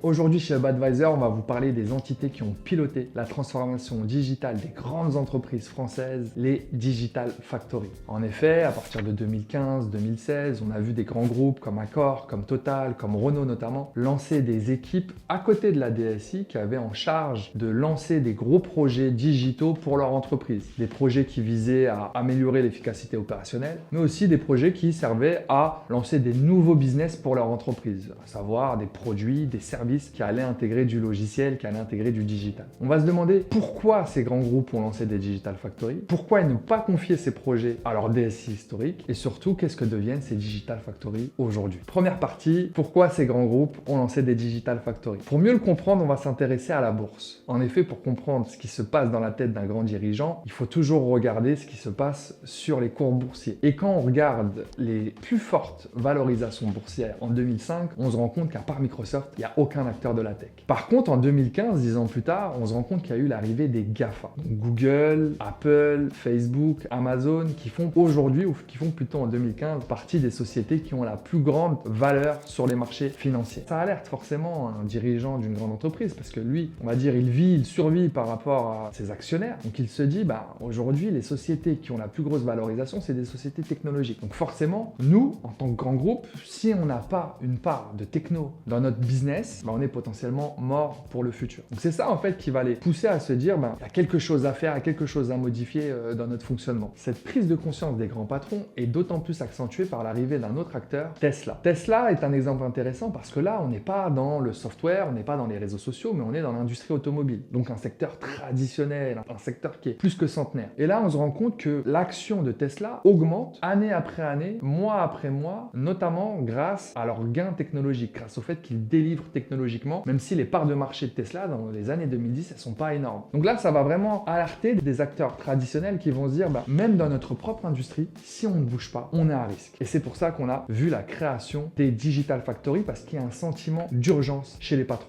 Aujourd'hui chez HubAdvisor, on va vous parler des entités qui ont piloté la transformation digitale des grandes entreprises françaises, les Digital Factory. En effet, à partir de 2015-2016, on a vu des grands groupes comme Accor, comme Total, comme Renault notamment, lancer des équipes à côté de la DSI qui avaient en charge de lancer des gros projets digitaux pour leur entreprise. Des projets qui visaient à améliorer l'efficacité opérationnelle, mais aussi des projets qui servaient à lancer des nouveaux business pour leur entreprise, à savoir des produits, des services qui allaient intégrer du logiciel, qui allaient intégrer du digital. On va se demander pourquoi ces grands groupes ont lancé des Digital Factory, pourquoi ils n'ont pas confié ces projets à leur DSI historique, et surtout qu'est-ce que deviennent ces Digital Factory aujourd'hui. Première partie, pourquoi ces grands groupes ont lancé des Digital Factory. Pour mieux le comprendre, on va s'intéresser à la bourse. En effet, pour comprendre ce qui se passe dans la tête d'un grand dirigeant, il faut toujours regarder ce qui se passe sur les cours boursiers. Et quand on regarde les plus fortes valorisations boursières en 2005, on se rend compte qu'à part Microsoft, il n'y a aucun acteur de la tech. Par contre, en 2015, 10 ans plus tard, on se rend compte qu'il y a eu l'arrivée des GAFA. Donc Google, Apple, Facebook, Amazon, qui font aujourd'hui, ou qui font plutôt en 2015, partie des sociétés qui ont la plus grande valeur sur les marchés financiers. Ça alerte forcément un dirigeant d'une grande entreprise, parce que lui, on va dire, il survit par rapport à ses actionnaires. Donc il se dit, aujourd'hui, les sociétés qui ont la plus grosse valorisation, c'est des sociétés technologiques. Donc forcément, nous, en tant que grand groupe, si on n'a pas une part de techno dans notre business, on est potentiellement mort pour le futur. Donc c'est ça en fait qui va les pousser à se dire, il y a quelque chose à faire, il y a quelque chose à modifier dans notre fonctionnement. Cette prise de conscience des grands patrons est d'autant plus accentuée par l'arrivée d'un autre acteur, Tesla. Tesla est un exemple intéressant parce que là, on n'est pas dans le software, on n'est pas dans les réseaux sociaux, mais on est dans l'industrie automobile. Donc un secteur traditionnel, un secteur qui est plus que centenaire. Et là, on se rend compte que l'action de Tesla augmente année après année, mois après mois, notamment grâce à leurs gains technologiques, grâce au fait qu'ils délivrent technologiquement, même si les parts de marché de Tesla dans les années 2010, elles sont pas énormes. Donc là, ça va vraiment alerter des acteurs traditionnels qui vont se dire, même dans notre propre industrie, si on ne bouge pas, on est à risque. Et c'est pour ça qu'on a vu la création des Digital Factory, parce qu'il y a un sentiment d'urgence chez les patrons.